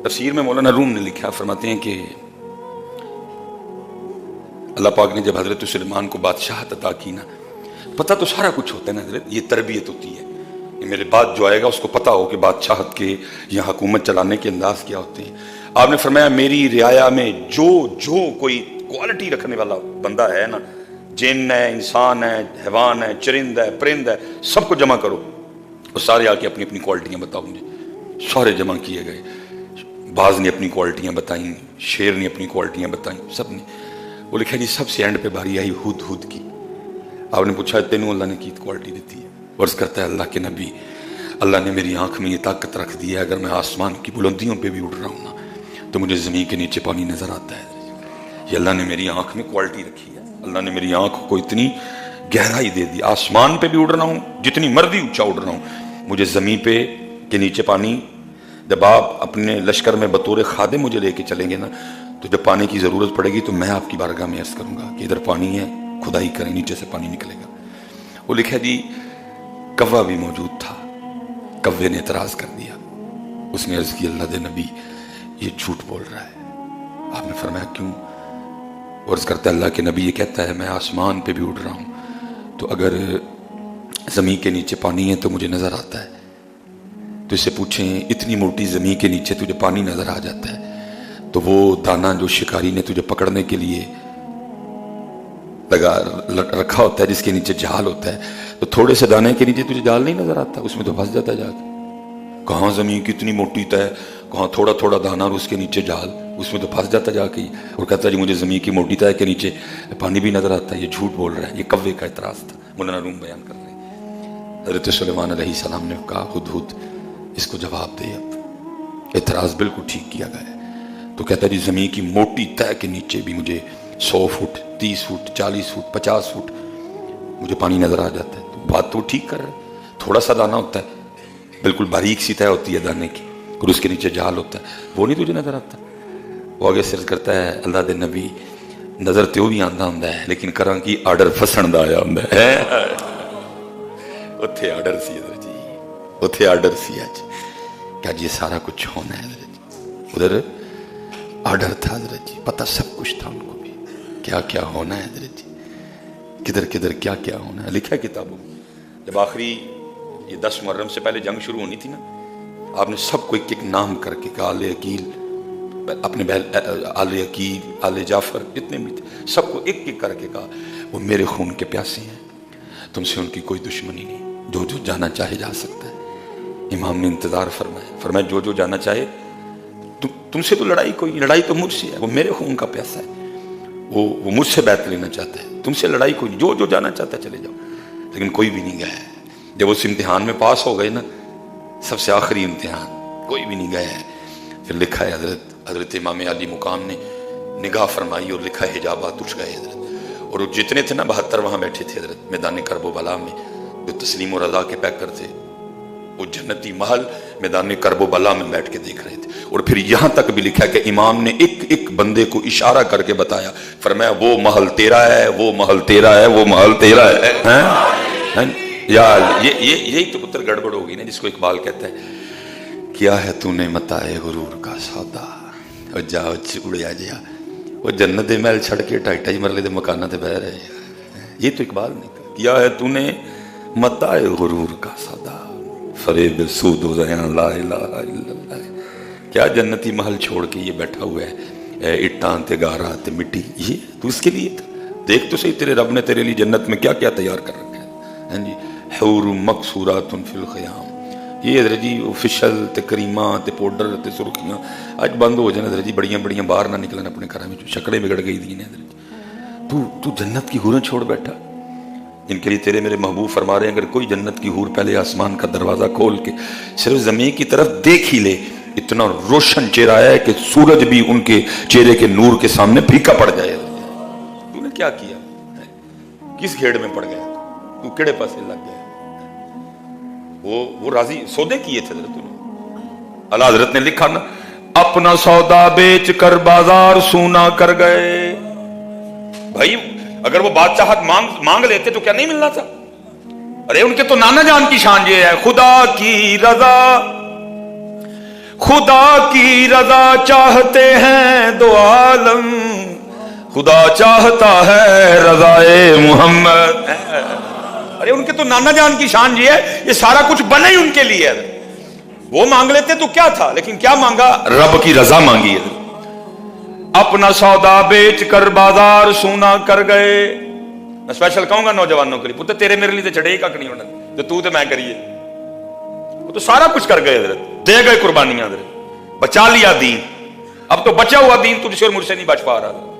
तफसीर में मौलाना रूम ने लिखा, फरमाते हैं कि अल्लाह पाक ने जब हजरत सुलेमान को बादशाहत अता की ना, पता तो सारा कुछ होता है ना हजरत, ये तरबियत होती है कि मेरे बाद जो आएगा उसको पता हो कि बादशाहत के या हुकूमत चलाने के अंदाज क्या होते हैं। आपने फरमाया मेरी रियाया में जो जो कोई क्वालिटी रखने वाला बंदा है ना, जिन है, इंसान है, हैवान है, चरिंद है, परिंद है, सबको जमा करो। और सारे आके अपनी अपनी क्वालिटियाँ बताओ मुझे। सारे जमा किए गए, बाज ने अपनी क्वालिटियाँ बताई, शेर ने अपनी क्वालिटियाँ बताई, सब ने। वो लिखा जी सबसे एंड पे बारी आई हुद हुद की। आपने पूछा तेनू अल्लाह ने की क्वालिटी देती है? वर्ष करता है अल्लाह के नबी, अल्लाह ने मेरी आंख में ये ताकत रख दी है, अगर मैं आसमान की बुलंदियों पे भी उड़ रहा हूँ ना तो मुझे ज़मीन के नीचे पानी नजर आता है। ये अल्लाह ने मेरी आंख में क्वालिटी रखी है, अल्लाह ने मेरी आंख को इतनी गहराई दे दी, आसमान पे भी उड़ रहा हूँ, जितनी मर्जी ऊंचा उड़ रहा हूँ, मुझे ज़मीन पे के नीचे पानी, जब आप अपने लश्कर में बतौर खादे मुझे लेके चलेंगे ना, तो जब पानी की ज़रूरत पड़ेगी तो मैं आपकी बारगाह में अर्ज़ करूँगा कि इधर पानी है, खुदाई करें, नीचे से पानी निकलेगा। वो लिखा जी कव्वा भी मौजूद था, कव्वे ने एतराज़ कर दिया, उसने अर्ज़ की अल्लाह दे नबी ये झूठ बोल रहा है। आपने फरमाया क्यों? अर्ज़ करता है अल्लाह के नबी ये कहता है मैं आसमान पे भी उड़ रहा हूँ तो अगर ज़मीन के नीचे पानी है तो मुझे नज़र आता है। तो इससे पूछें इतनी मोटी ज़मीन के नीचे तुझे पानी नज़र आ जाता है तो वो दाना जो शिकारी ने तुझे पकड़ने के लिए लगा रखा होता है, जिसके नीचे जाल होता है, तो थोड़े से दाने के नीचे तुझे जाल नहीं नजर आता, उसमें तो फंस जाता है जाके। कहाँ ज़मीन कितनी मोटी तय, कहाँ थोड़ा थोड़ा दाना और उसके नीचे जाल, उसमें तो फंस जाता जाके। और कहता है जी मुझे ज़मीन की मोटी तय के नीचे पानी भी नजर आता है। ये झूठ बोल रहा है, ये कव्वे का एतराज़ था। मौलाना रूम बयान कर रहे हैं हज़रत सुलेमान अलैहिस्सलाम ने कहा हुद हुद इसको जवाब दे, अब एतराज़ बिल्कुल ठीक किया गया है। तो कहता है जी ज़मीन की मोटी तय के नीचे भी मुझे 100 फुट 30 फुट 40 फुट 50 फुट मुझे पानी नजर आ जाता है। तो बात तो ठीक कर रहा है, थोड़ा सा दाना होता है, बिल्कुल बारीक सी तय होती है दाने की, और उसके नीचे जाल होता है, वो नहीं तुझे नजर आता। वो आगे सिर्फ करता है अल्लाह दे नबी नजर तो भी आंदा होंदा है लेकिन करा की आर्डर फसण दा आया होंदा है। उत्थे आर्डर सी जी, उत्थे आर्डर सी अज क्या जी सारा कुछ होना है उधर आर्डर था हजरत जी, पता सब कुछ था उनको भी क्या क्या होना है हजरत जी, किधर किधर क्या क्या होना है, लिखा है किताबों में। जब आखिरी ये 10 मुहर्रम से पहले जंग शुरू होनी थी ना, आपने सबको एक एक नाम करके कहा, आले अकील अपने आले अकील आले जाफर जितने भी थे सबको एक एक करके कहा वो मेरे खून के प्यासे हैं, तुमसे उनकी कोई दुश्मनी नहीं, जो जो जाना चाहे जा सकता है। इमाम ने इंतजार फरमाया जो जो जाना चाहे, तुमसे तो लड़ाई तो मुझसे है, वो मेरे खून का प्यासा है, वो मुझसे बैत लेना चाहता है, तुमसे लड़ाई कोई, जो जो जाना चाहता है चले जाओ। लेकिन कोई भी नहीं गया है। जब उस इम्तिहान में पास हो गए ना, सबसे आखिरी इम्तिहान, कोई भी नहीं गया है। फिर लिखा है हजरत इमाम अली मुकाम ने निगाह फरमाई और लिखा है हिजाबात उठ गए हजरत, और जितने थे ना 72 वहाँ बैठे थे हजरत मैदान करबला में, जो तस्लीम और रज़ा के पैकर थे, वो जन्नती महल मैदान करबला में बैठ के देख रहे थे। और फिर यहां तक भी लिखा कि इमाम ने एक एक बंदे को इशारा करके बताया, फरमाया वो महल तेरा है, वो महल तेरा है, वो महल तेरा है? यार यही तो पुत्र गड़बड़ होगी ना, जिसको इकबाल कहता है किया है तूने मताए गुरूर का सौदा, और जाओ उड़िया जया वो जन्नत दे महल छड़ के 2.5 मरले दे मकाना ते बह रहे। ये तो इकबाल ने कहा, किया है तूने मताए गुरूर का सौदा, फरेब सूद हो ज़यां ला इलाहा इल्लल्लाह। क्या जन्नती महल छोड़ के ये बैठा हुआ है, इट्टां ते गारा ते मिट्टी, ये तू इसके लिए था? देख तो सही तेरे रब ने तेरे लिए जन्नत में क्या क्या तैयार कर रखा है। हाँ जी, हूर मकसूरातुन फिल ख़याम, ये हज़रत जी ऑफिशियल ते करीमा ते पाउडर ते सुर्खियां अज बंद हो जाने हज़रत जी, बड़ियां बड़ियां बाहर ना निकलन अपने घर में, शक्लें बिगड़ गई दी ने हज़रत जी। तू जन्नत की हूरें छोड़ बैठा। इनके लिए तेरे मेरे महबूब फरमा रहे हैं अगर कोई जन्नत की हूर पहले आसमान का दरवाजा खोल के सिर्फ जमीन की तरफ देख ही ले, इतना रोशन चेहरा है कि सूरज भी उनके चेहरे के नूर के सामने फीका पड़ जाए। तूने क्या किया, किस घेड़ में पड़ गया, तू केड़े पासे लग गया? वो राजी सौदे किए थे तूने। अल्लाह हजरत ने लिखा ना, अपना सौदा बेच कर बाजार सूना कर गए। भाई अगर वो बादशाहत मांग लेते तो क्या नहीं मिलना था? अरे उनके तो नाना जान की शान ये है, खुदा की रजा خدا کی رضا چاہتے ہیں دو عالم، خدا چاہتا ہے رضائے محمد. ارے ان کے تو نانا جان کی شان یہ ہے، یہ سارا کچھ بنا ہی ان کے لیے ہے. وہ مانگ لیتے تو کیا تھا، لیکن کیا مانگا؟ رب کی رضا مانگی ہے. اپنا سودا بیچ کر بازار سونا کر گئے. میں اسپیشل کہوں گا نوجوانوں کے لیے، پتہ تیرے میرے لیے تو چڑھے ہی کک نہیں ہونا، تو میں کریے. وہ تو سارا کچھ کر گئے حضرت، دے گئے قربانیاں حضرت، بچا لیا دین. اب تو بچا ہوا دین تجھ سے اور مجھ سے نہیں بچ پا رہا.